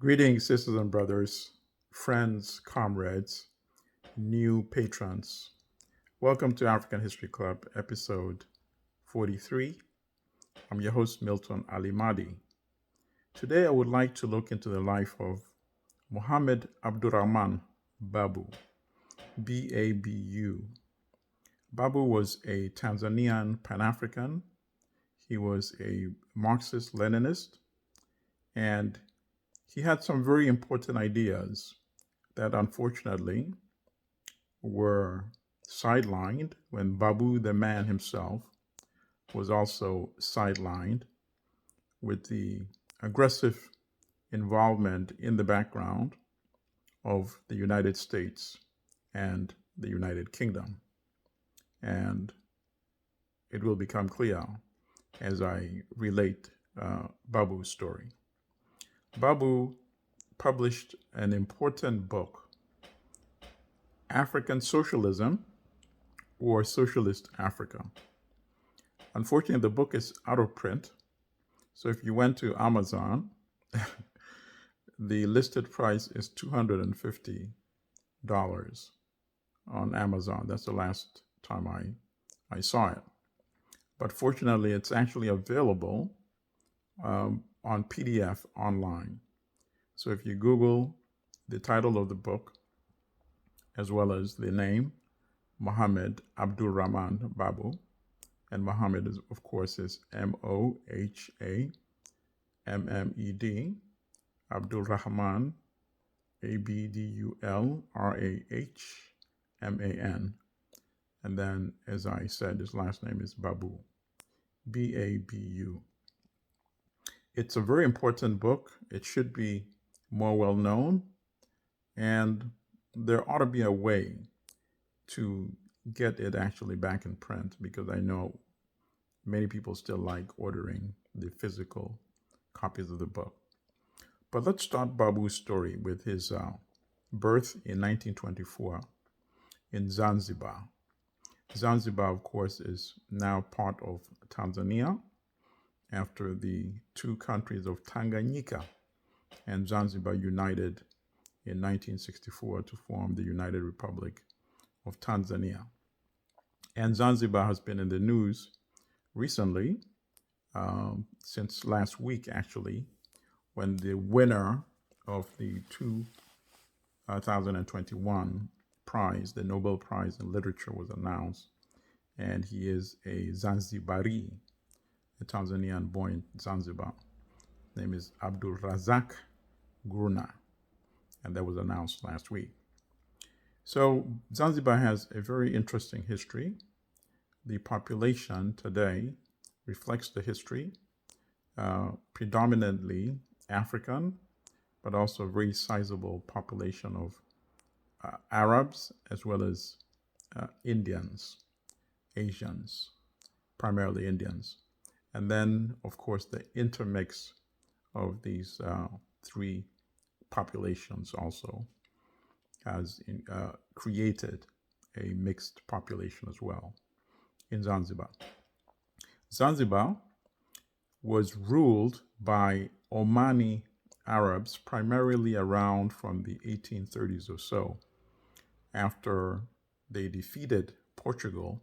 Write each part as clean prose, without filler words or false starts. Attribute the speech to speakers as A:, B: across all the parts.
A: Greetings, sisters and brothers, friends, comrades, new patrons. Welcome to African History Club, episode 43. I'm your host, Milton Ali Mahdi. Today, I would like to look into the life of Mohammed Abdurrahman Babu, B-A-B-U. Babu was a Tanzanian Pan-African. He was a Marxist-Leninist, and he had some very important ideas that unfortunately were sidelined when Babu, the man himself, was also sidelined with the aggressive involvement in the background of the United States and the United Kingdom. And it will become clear as I relate Babu's story. Babu published an important book, African Socialism or Socialist Africa. Unfortunately, the book is out of print. So if you went to Amazon, the listed price is $250 on Amazon. That's the last time I saw it. But fortunately, it's actually available on PDF online. So if you Google the title of the book, as well as the name, Mohammed Abdurrahman Babu, and Mohammed, is, of course, is M-O-H-A-M-M-E-D, Abdulrahman, A-B-D-U-L-R-A-H-M-A-N. And then, as I said, his last name is Babu, B-A-B-U. It's a very important book. It should be more well known, and there ought to be a way to get it actually back in print, because I know many people still like ordering the physical copies of the book. But let's start Babu's story with his birth in 1924 in Zanzibar. Zanzibar, of course, is now part of Tanzania after the two countries of Tanganyika and Zanzibar united in 1964 to form the United Republic of Tanzania. And Zanzibar has been in the news recently, since last week actually, when the winner of the 2021 prize, the Nobel Prize in Literature, was announced. And he is a Zanzibari, a Tanzanian born in Zanzibar. His name is Abdul Razak Gurna, and that was announced last week. So Zanzibar has a very interesting history. The population today reflects the history, predominantly African, but also a very sizable population of Arabs, as well as Indians, Asians, primarily Indians. And then, of course, the intermix of these three populations also has created a mixed population as well in Zanzibar. Zanzibar was ruled by Omani Arabs primarily around from the 1830s or so, after they defeated Portugal,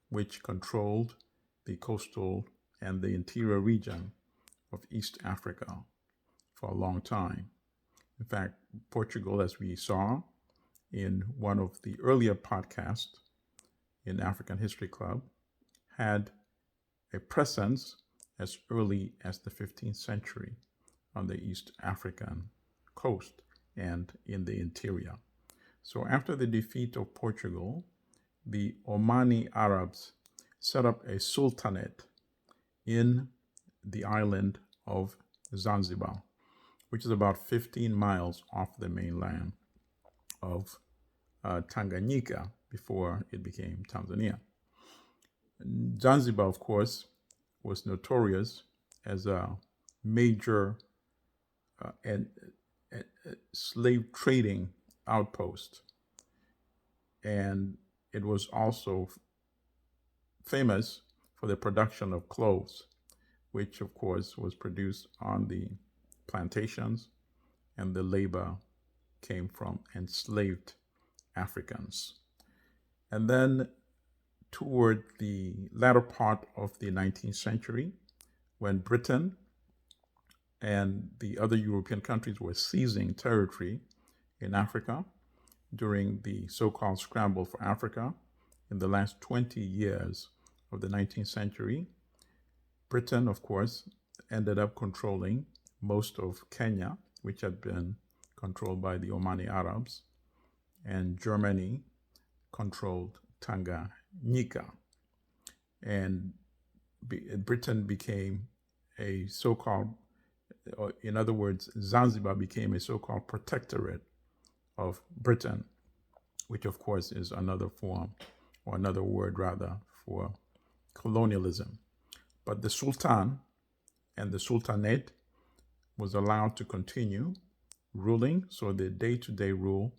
A: which controlled the coastal and the interior region of East Africa for a long time. In fact, Portugal, as we saw in one of the earlier podcasts in African History Club, had a presence as early as the 15th century on the East African coast and in the interior. So after the defeat of Portugal, the Omani Arabs set up a sultanate in the island of Zanzibar, which is about 15 miles off the mainland of Tanganyika before it became Tanzania. Zanzibar, of course, was notorious as a major slave trading outpost. And it was also famous for the production of clothes, which of course was produced on the plantations and the labor came from enslaved Africans. And then toward the latter part of the 19th century, when Britain and the other European countries were seizing territory in Africa during the so-called scramble for Africa in the last 20 years of the 19th century, Britain, of course, ended up controlling most of Kenya, which had been controlled by the Omani Arabs, and Germany controlled Tanganyika. And Britain became a so-called, in other words, Zanzibar became a so-called protectorate of Britain, which of course is another form, or another word rather, for colonialism. But the Sultan and the Sultanate was allowed to continue ruling, so the day-to-day rule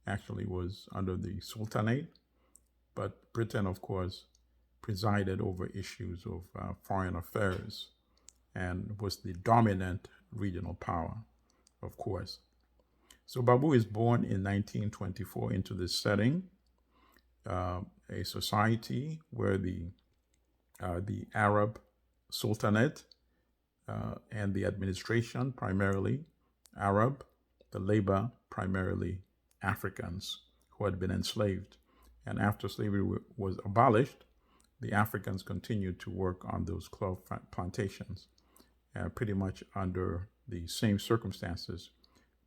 A: actually was under the Sultanate, but Britain, of course, presided over issues of foreign affairs and was the dominant regional power, of course. So Babu is born in 1924 into this setting, a society where the Arab Sultanate and the administration primarily Arab, the labor primarily Africans who had been enslaved. And after slavery was abolished, the Africans continued to work on those cloth plantations, pretty much under the same circumstances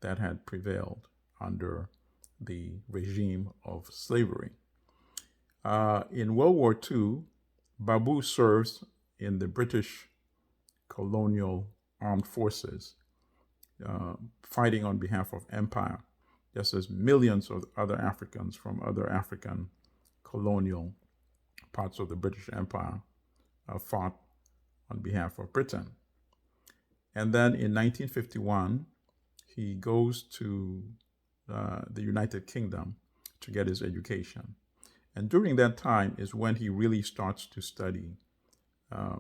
A: that had prevailed under the regime of slavery. In World War II, Babu serves in the British colonial armed forces, fighting on behalf of empire, just as millions of other Africans from other African colonial parts of the British Empire fought on behalf of Britain. And then in 1951, he goes to the United Kingdom to get his education. And during that time is when he really starts to study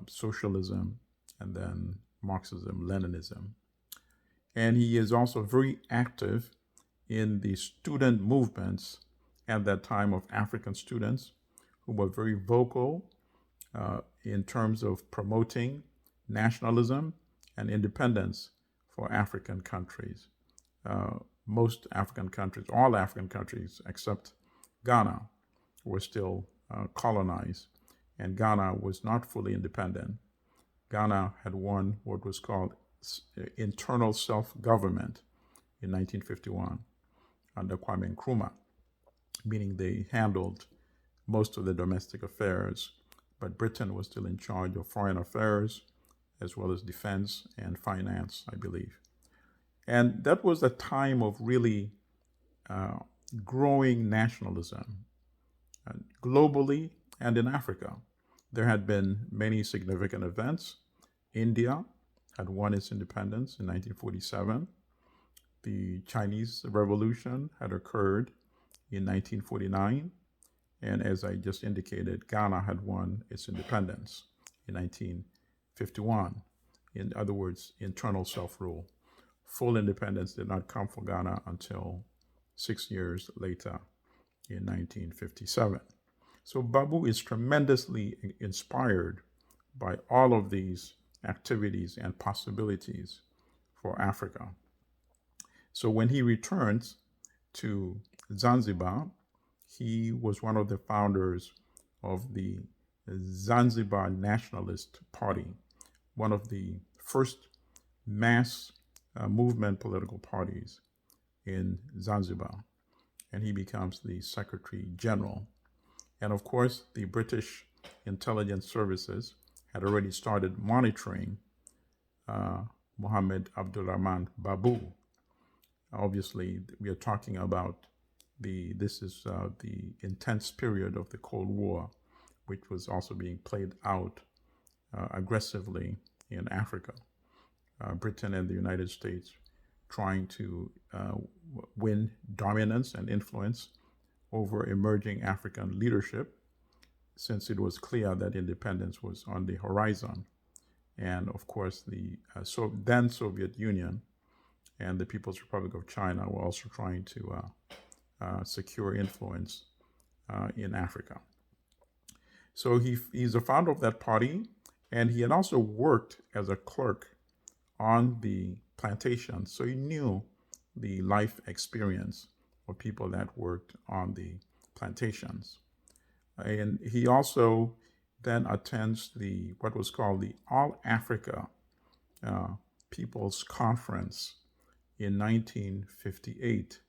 A: socialism and then Marxism Leninism. And he is also very active in the student movements at that time of African students who were very vocal in terms of promoting nationalism and independence for African countries. Most African countries, all African countries except Ghana, were still colonized, and Ghana was not fully independent. Ghana had won what was called internal self-government in 1951 under Kwame Nkrumah, meaning they handled most of the domestic affairs, but Britain was still in charge of foreign affairs as well as defense and finance, I believe. And that was a time of really growing nationalism globally and in Africa. There had been many significant events. India had won its independence in 1947. The Chinese Revolution had occurred in 1949. And as I just indicated, Ghana had won its independence in 1951. In other words, internal self-rule. Full independence did not come for Ghana until 6 years later in 1957. So Babu is tremendously inspired by all of these activities and possibilities for Africa. So when he returns to Zanzibar, he was one of the founders of the Zanzibar Nationalist Party, one of the first mass movement political parties in Zanzibar. And he becomes the Secretary General. And of course, the British intelligence services had already started monitoring Mohammed Babu. Obviously, we are talking about the intense period of the Cold War, which was also being played out aggressively in Africa. Britain and the United States trying to win dominance and influence over emerging African leadership, since it was clear that independence was on the horizon. And of course, the then Soviet Union and the People's Republic of China were also trying to secure influence in Africa. So he's a founder of that party, and he had also worked as a clerk on the plantation, so he knew the life experience of people that worked on the plantations. And he also then attends what was called the All Africa People's Conference in 1958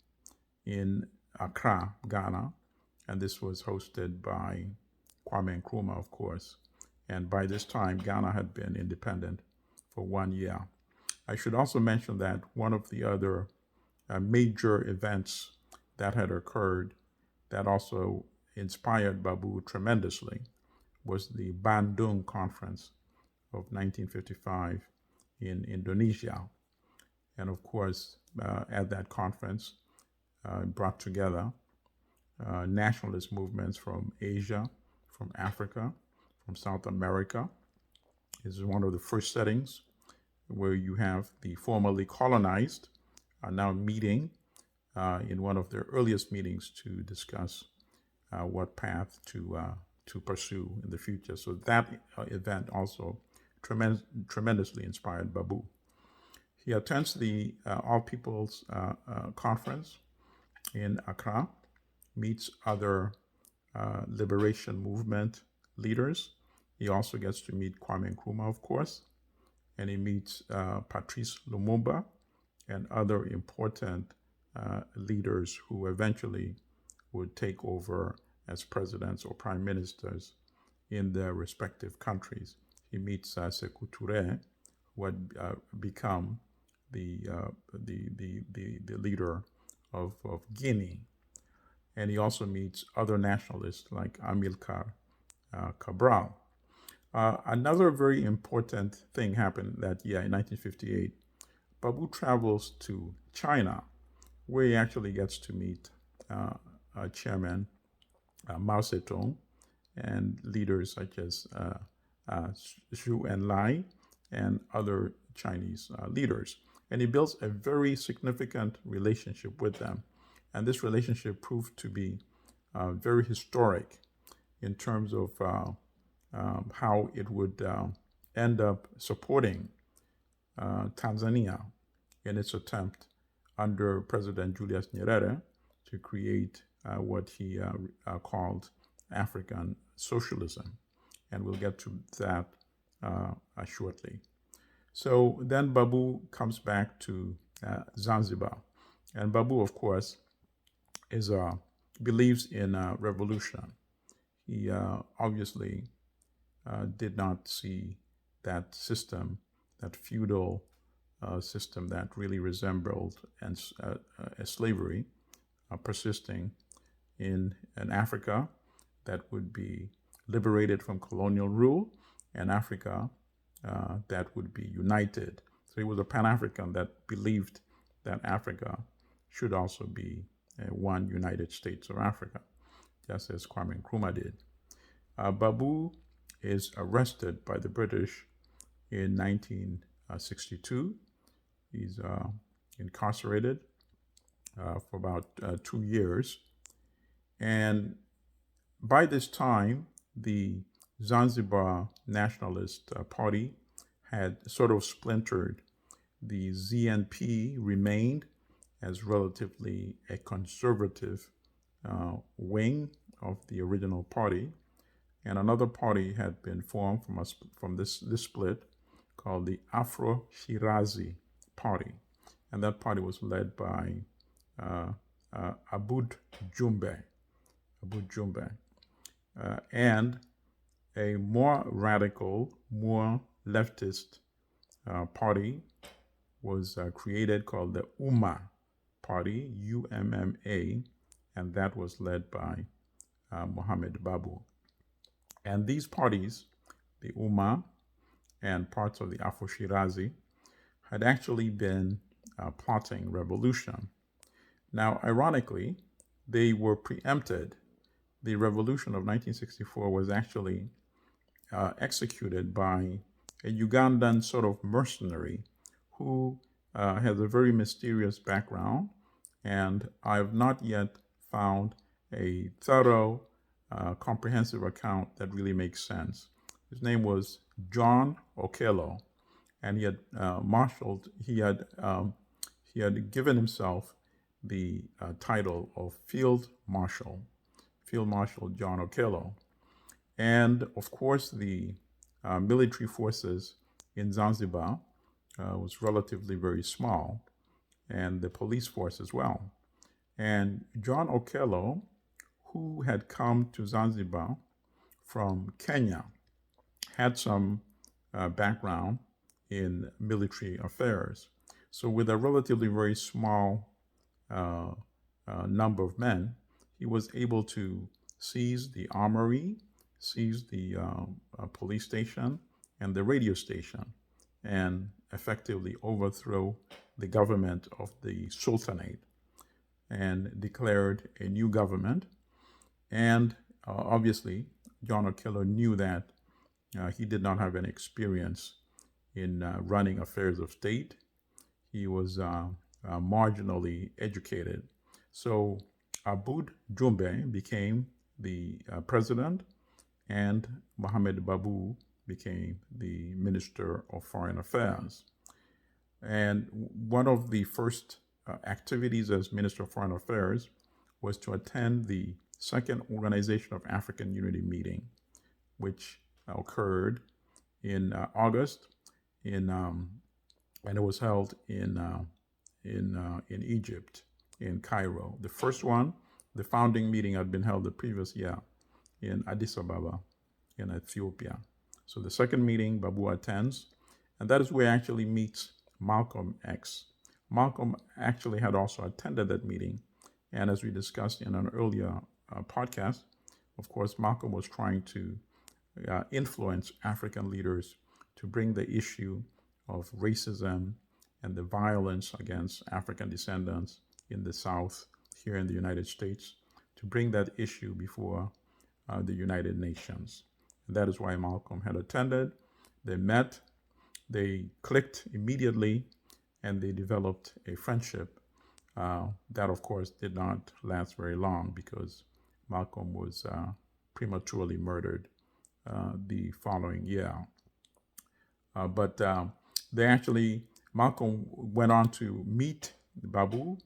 A: in Accra, Ghana, and this was hosted by Kwame Nkrumah, of course. And by this time, Ghana had been independent for 1 year. I should also mention that one of the other major events that had occurred that also inspired Babu tremendously was the Bandung Conference of 1955 in Indonesia. And of course, at that conference, brought together nationalist movements from Asia, from Africa, from South America. This is one of the first settings where you have the formerly colonized now meeting in one of their earliest meetings to discuss what path to pursue in the future. So that event also tremendously inspired Babu. He attends the All People's Conference in Accra, meets other liberation movement leaders. He also gets to meet Kwame Nkrumah, of course, and he meets Patrice Lumumba and other important leaders who eventually would take over as presidents or prime ministers in their respective countries. He meets Sekou Touré, who had become the leader of Guinea. And he also meets other nationalists like Amilcar Cabral. Another very important thing happened that year in 1958. Babu travels to China, where he actually gets to meet Chairman Mao Zedong and leaders such as Zhou Enlai and other Chinese leaders. And he builds a very significant relationship with them. And this relationship proved to be very historic in terms of how it would end up supporting Tanzania in its attempt under President Julius Nyerere to create what he called African socialism. And we'll get to that shortly. So then Babu comes back to Zanzibar. And Babu, of course, believes in revolution. He obviously did not see that system, that feudal system that really resembled slavery, persisting in Africa that would be liberated from colonial rule, and Africa that would be united. So he was a Pan-African that believed that Africa should also be one United States of Africa, just as Kwame Nkrumah did. Babu is arrested by the British in 1962. He's incarcerated for about 2 years. And by this time, the Zanzibar Nationalist Party had sort of splintered. The ZNP remained as relatively a conservative wing of the original party. And another party had been formed from this split called the Afro-Shirazi Party. And that party was led by Aboud Jumbe. And a more radical, more leftist party was created called the Umma Party, UMMA, and that was led by Mohammed Babu. And these parties, the Umma and parts of the Afro-Shirazi, had actually been plotting revolution. Now, ironically, they were preempted. The revolution of 1964 was actually executed by a Ugandan sort of mercenary who has a very mysterious background, and I've not yet found a thorough, comprehensive account that really makes sense. His name was John Okello, and he had he had given himself the title of Field Marshal John Okello. And of course, the military forces in Zanzibar was relatively very small, and the police force as well. And John Okello, who had come to Zanzibar from Kenya, had some background in military affairs. So, with a relatively very small number of men, he was able to seize the armory, seize the police station, and the radio station, and effectively overthrow the government of the Sultanate and declared a new government. And obviously, John Okello knew that he did not have any experience in running affairs of state. He was marginally educated. So Aboud Jumbe became the president, and Mohammed Babu became the Minister of Foreign Affairs. And one of the first activities as Minister of Foreign Affairs was to attend the Second Organization of African Unity meeting, which occurred in August, and it was held in Egypt, in Cairo. The first one, the founding meeting, had been held the previous year in Addis Ababa, in Ethiopia. So the second meeting, Babu attends, and that is where he actually meets Malcolm X. Malcolm actually had also attended that meeting, and as we discussed in an earlier podcast, of course, Malcolm was trying to influence African leaders to bring the issue of racism and the violence against African descendants in the South here in the United States, to bring that issue before the United Nations. And that is why Malcolm had attended. They met, they clicked immediately, and they developed a friendship that, of course, did not last very long because Malcolm was prematurely murdered the following year. But Malcolm went on to meet Babu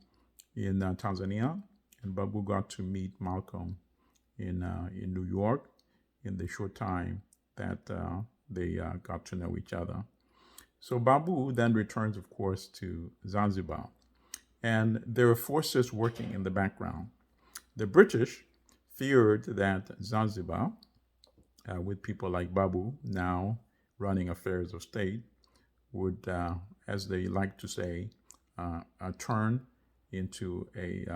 A: in Tanzania, and Babu got to meet Malcolm in New York in the short time that they got to know each other. So Babu then returns, of course, to Zanzibar, and there are forces working in the background. The British feared that Zanzibar, with people like Babu now running affairs of state, would, as they like to say, turn into a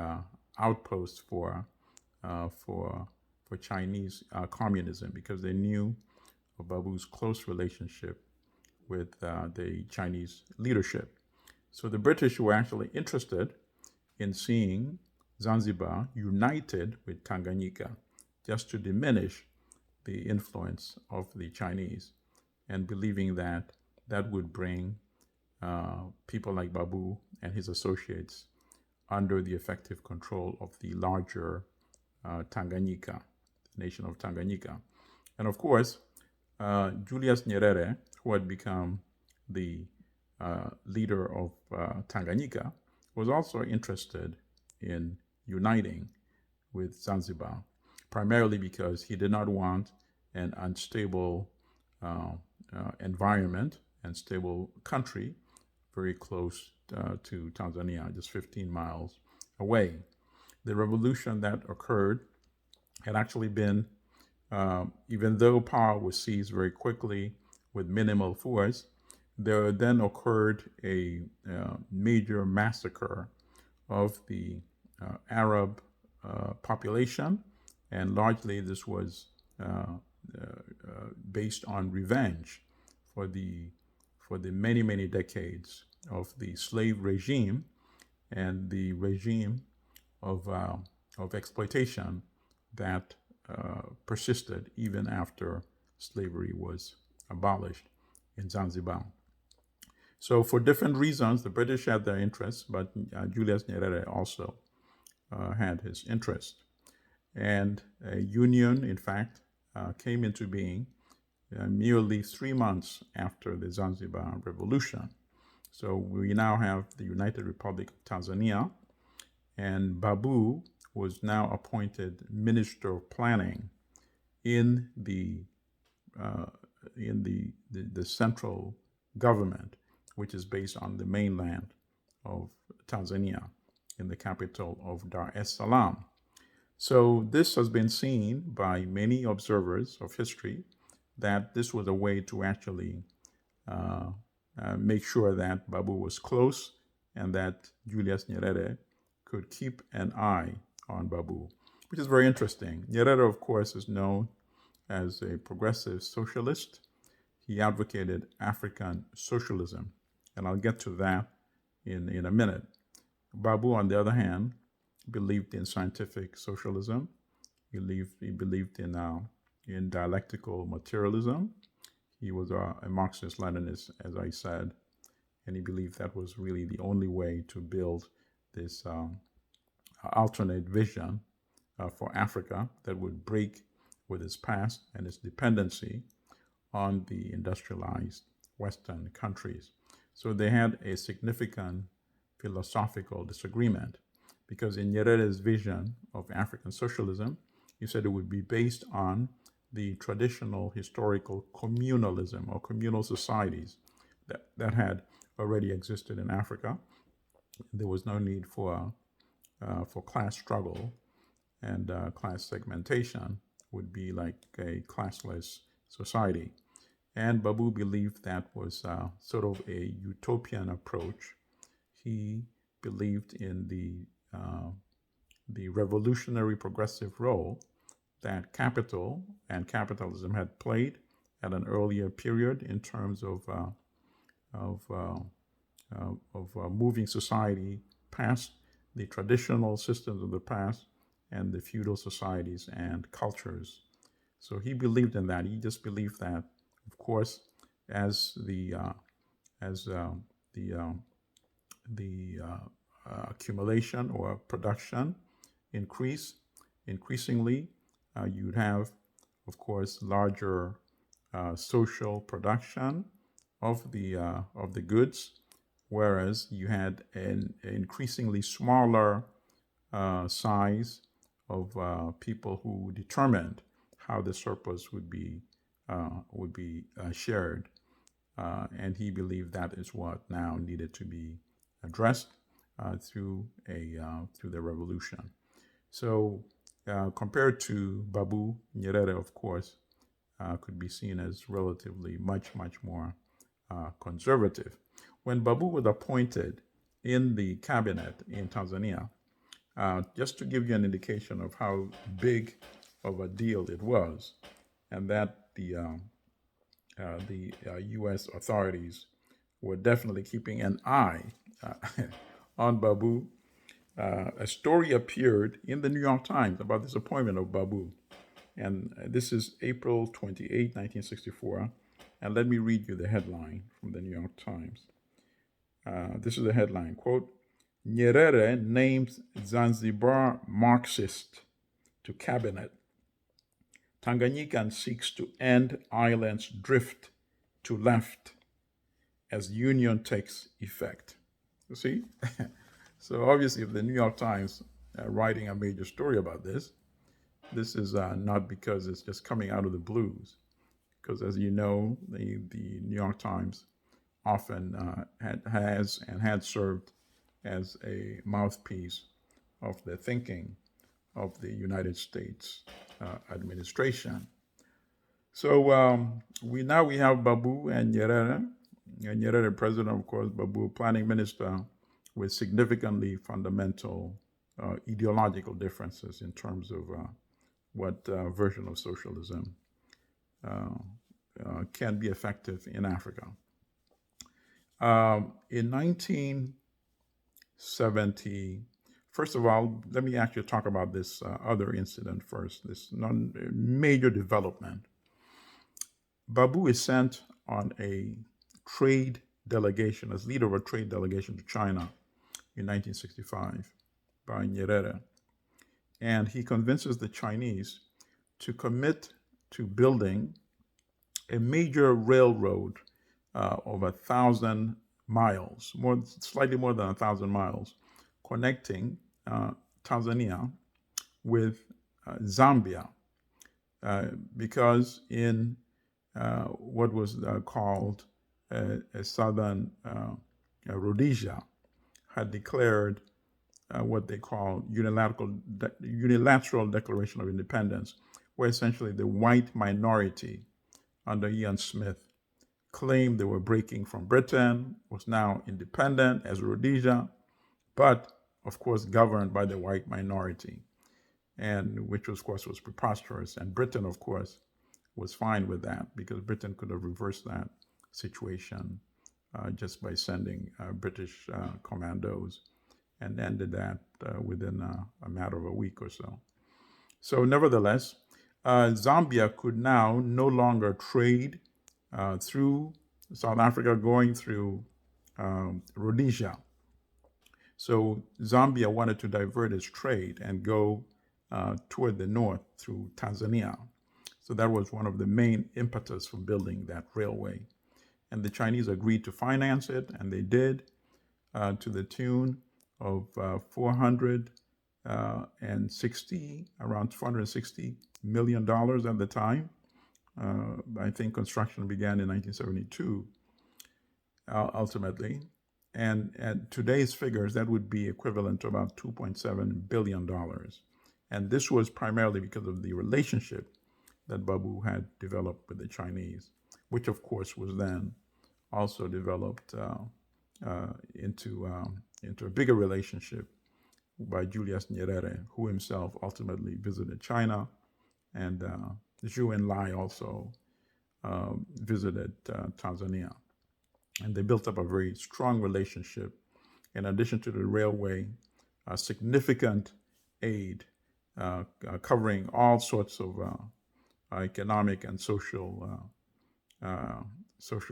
A: outpost for Chinese communism, because they knew of Babu's close relationship with the Chinese leadership. So the British were actually interested in seeing Zanzibar united with Tanganyika, just to diminish the influence of the Chinese, and believing that that would bring people like Babu and his associates under the effective control of the larger Tanganyika, the nation of Tanganyika. And of course, Julius Nyerere, who had become the leader of Tanganyika, was also interested in uniting with Zanzibar, primarily because he did not want an unstable environment and stable country very close to Tanzania, just 15 miles away. The revolution that occurred had actually been, even though power was seized very quickly with minimal force, there then occurred a major massacre of the Arab population, and largely this was based on revenge for the many, many decades of the slave regime and the regime of exploitation that persisted even after slavery was abolished in Zanzibar. So for different reasons, the British had their interests, but Julius Nyerere also had his interest. And a union, in fact, came into being merely 3 months after the Zanzibar Revolution. So we now have the United Republic of Tanzania, and Babu was now appointed Minister of Planning in the central government, which is based on the mainland of Tanzania, in the capital of Dar es Salaam. So this has been seen by many observers of history that this was a way to actually make sure that Babu was close and that Julius Nyerere could keep an eye on Babu, which is very interesting. Nyerere, of course, is known as a progressive socialist. He advocated African socialism, and I'll get to that in a minute. Babu, on the other hand, believed in scientific socialism. He believed in dialectical materialism. He was a Marxist-Leninist, as I said, and he believed that was really the only way to build this alternate vision for Africa that would break with its past and its dependency on the industrialized Western countries. So they had a significant philosophical disagreement, because in Nyerere's vision of African socialism, he said it would be based on the traditional historical communalism or communal societies that had already existed in Africa. There was no need for class struggle, and class segmentation would be like a classless society. And Babu believed that was sort of a utopian approach. He believed in the revolutionary progressive role that capital and capitalism had played at an earlier period in terms of moving society past the traditional systems of the past and the feudal societies and cultures. So he believed in that. He just believed that, of course, as the accumulation or production increasingly, you'd have, of course, larger social production of the goods, whereas you had an increasingly smaller size of people who determined how the surplus would be shared, and he believed that is what now needed to be addressed through the revolution. So compared to Babu, Nyerere, of course, could be seen as relatively much more conservative. When Babu was appointed in the cabinet in Tanzania, just to give you an indication of how big of a deal it was, and that the U.S. authorities were definitely keeping an eye on Babu. A story appeared in the New York Times about this appointment of Babu. And this is April 28, 1964. And let me read you the headline from the New York Times. This is the headline, quote, Nyerere names Zanzibar Marxist to cabinet. Tanganyikan seeks to end island's drift to left as union takes effect. You see? So obviously, if the New York Times writing a major story about this is not because it's just coming out of the blues. Because as you know, the New York Times often had served as a mouthpiece of the thinking of the United States administration. So we have Babu and Nyerere president, of course, Babu planning minister, with significantly fundamental ideological differences in terms of what version of socialism can be effective in Africa. In 1970, first of all, let me actually talk about this other incident first, this major development. Babu is sent on a trade delegation, as leader of a trade delegation to China in 1965 by Nyerere. And he convinces the Chinese to commit to building a major railroad of 1,000 miles, slightly more than 1,000 miles, connecting Tanzania with Zambia, because in what was called a Southern Rhodesia had declared what they call unilateral declaration of independence, where essentially the white minority under Ian Smith claimed they were breaking from Britain, was now independent as Rhodesia, but of course governed by the white minority, and which of course was preposterous. And Britain, of course, was fine with that, because Britain could have reversed that situation just by sending British commandos, and ended that within a matter of a week or so. So nevertheless, Zambia could now no longer trade through South Africa, going through Rhodesia. So Zambia wanted to divert its trade and go toward the north through Tanzania. So that was one of the main impetus for building that railway. And the Chinese agreed to finance it, and they did, to the tune of around $460 million at the time. I think construction began in 1972, ultimately. And at today's figures, that would be equivalent to about $2.7 billion. And this was primarily because of the relationship that Babu had developed with the Chinese, which of course was then also developed into a bigger relationship by Julius Nyerere, who himself ultimately visited China, and Zhou Enlai also visited Tanzania. And they built up a very strong relationship. In addition to the railway, significant aid covering all sorts of economic and social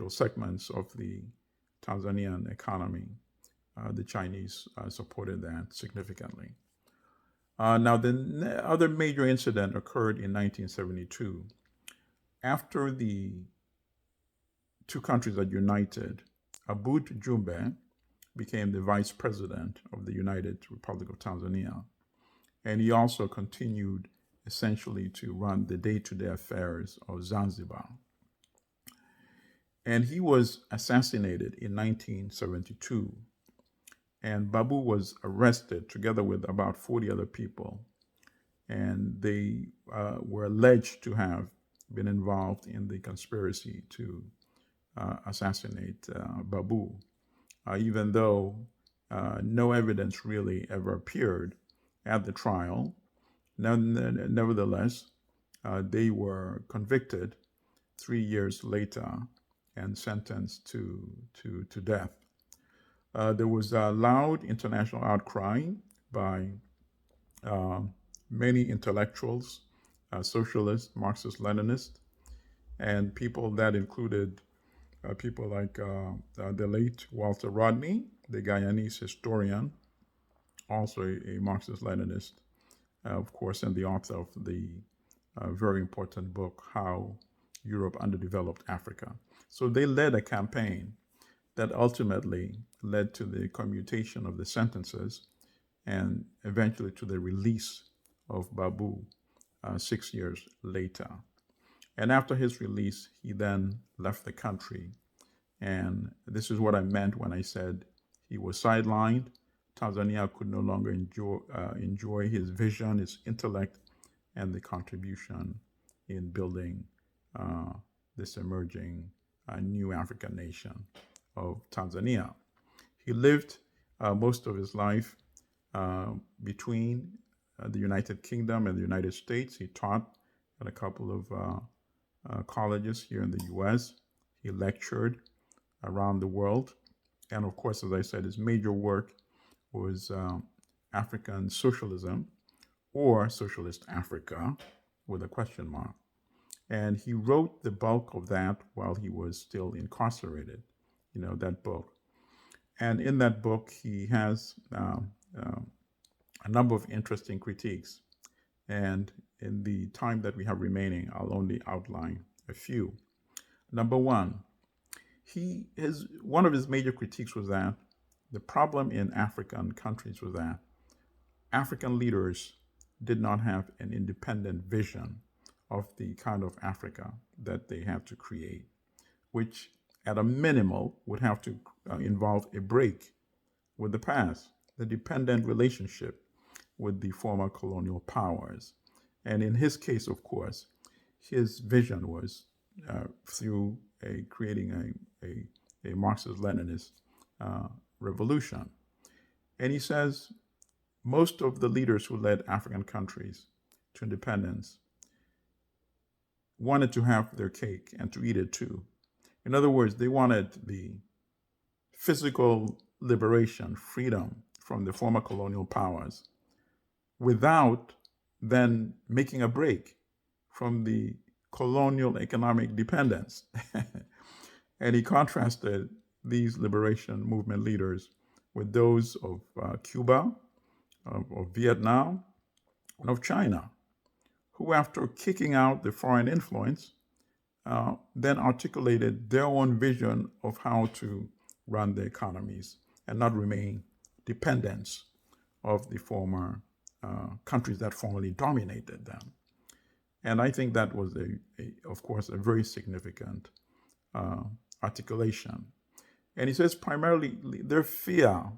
A: segments of the Tanzanian economy. The Chinese supported that significantly. Now, the other major incident occurred in 1972. After the two countries had united, Aboud Jumbe became the vice president of the United Republic of Tanzania. And he also continued essentially to run the day-to-day affairs of Zanzibar. And he was assassinated in 1972. And Babu was arrested together with about 40 other people. And they were alleged to have been involved in the conspiracy to assassinate Babu, even though no evidence really ever appeared at the trial. Nevertheless, they were convicted 3 years later and sentenced to death. There was a loud international outcry by many intellectuals, socialists, Marxist-Leninist, and people that included people like the late Walter Rodney, the Guyanese historian, also a Marxist-Leninist, of course, and the author of the very important book, How Europe Underdeveloped Africa. So they led a campaign that ultimately led to the commutation of the sentences and eventually to the release of Babu 6 years later. And after his release, he then left the country. And this is what I meant when I said he was sidelined. Tanzania could no longer enjoy his vision, his intellect, and the contribution in building this emerging new African nation of Tanzania. He lived most of his life between the United Kingdom and the United States. He taught at a couple of colleges here in the US. He lectured around the world. And of course, as I said, his major work was African Socialism, or Socialist Africa, with a question mark. And he wrote the bulk of that while he was still incarcerated that book. And in that book, he has a number of interesting critiques. And in the time that we have remaining, I'll only outline a few. Number one, one of his major critiques was that the problem in African countries was that African leaders did not have an independent vision of the kind of Africa that they have to create, which at a minimal would have to involve a break with the past, the dependent relationship with the former colonial powers. And in his case, of course, his vision was through creating a Marxist-Leninist revolution. And he says most of the leaders who led African countries to independence wanted to have their cake and to eat it too. In other words, they wanted the physical liberation, freedom from the former colonial powers, without then making a break from the colonial economic dependence. And he contrasted these liberation movement leaders with those of Cuba, of Vietnam, and of China, who, after kicking out the foreign influence, then articulated their own vision of how to run their economies and not remain dependents of the former countries that formerly dominated them. And I think that was, of course, a very significant articulation. And he says primarily their fear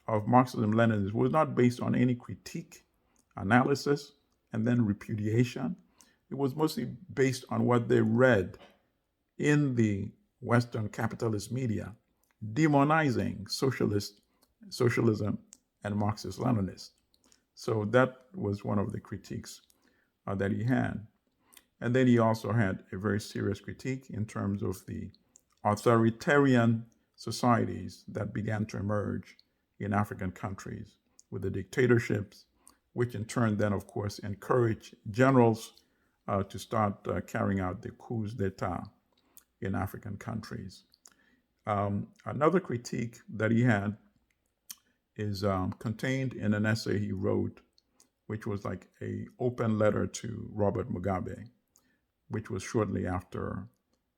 A: of Marxism-Leninism was not based on any critique, analysis, and then repudiation. It was mostly based on what they read in the Western capitalist media, demonizing socialism, and Marxist-Leninist. So that was one of the critiques that he had. And then he also had a very serious critique in terms of the authoritarian societies that began to emerge in African countries with the dictatorships, which in turn then, of course, encouraged generals to start carrying out the coups d'etat in African countries. Another critique that he had is contained in an essay he wrote, which was like an open letter to Robert Mugabe, which was shortly after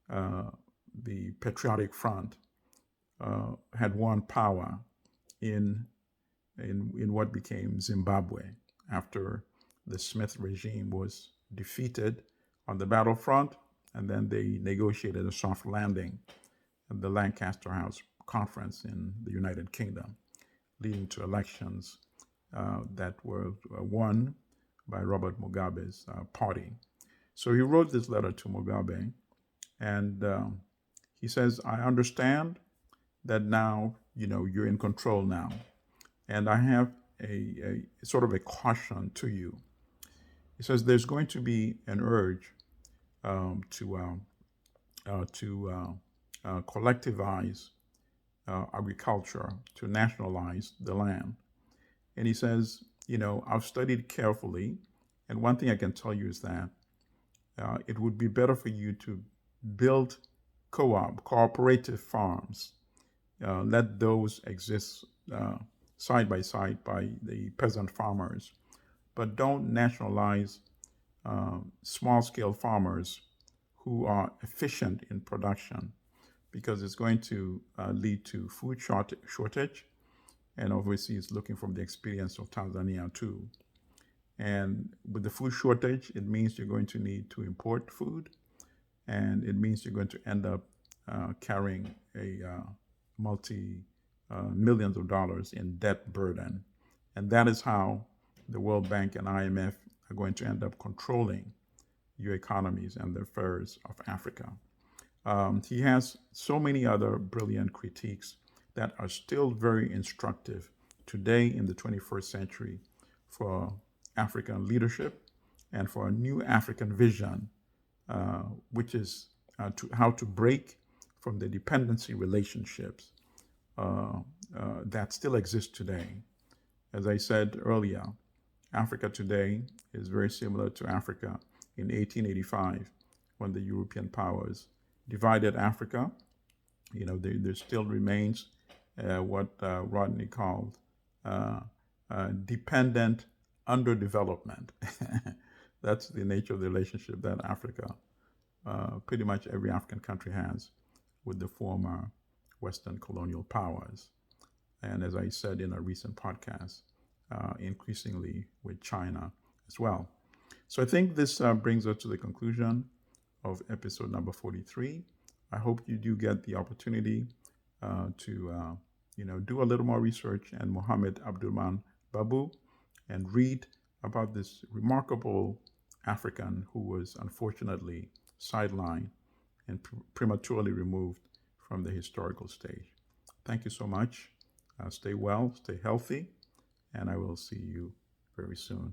A: the Patriotic Front had won power in what became Zimbabwe after the Smith regime was defeated on the battlefront, and then they negotiated a soft landing at the Lancaster House Conference in the United Kingdom, leading to elections that were won by Robert Mugabe's party. So he wrote this letter to Mugabe, and he says, I understand that now, you're in control now, and I have a sort of a caution to you. He says there's going to be an urge to collectivize agriculture, to nationalize the land. And he says, I've studied carefully, and one thing I can tell you is that it would be better for you to build cooperative farms. Let those exist side by side by the peasant farmers, but don't nationalize small-scale farmers who are efficient in production, because it's going to lead to food shortage, and obviously it's looking from the experience of Tanzania too. And with the food shortage, it means you're going to need to import food, and it means you're going to end up carrying a multi-millions of dollars in debt burden. And that is how the World Bank and IMF are going to end up controlling your economies and the affairs of Africa. He has so many other brilliant critiques that are still very instructive today in the 21st century for African leadership and for a new African vision, which is how to break from the dependency relationships that still exist today. As I said earlier, Africa today is very similar to Africa in 1885, when the European powers divided Africa There still remains what Rodney called dependent underdevelopment. That's the nature of the relationship that Africa, pretty much every African country has with the former Western colonial powers. And as I said in a recent podcast, increasingly with China as well. So I think this brings us to the conclusion of episode number 43. I hope you do get the opportunity to do a little more research and Mohammed Babu and read about this remarkable African who was unfortunately sidelined and prematurely removed from the historical stage. Thank you so much. Stay well, stay healthy, and I will see you very soon.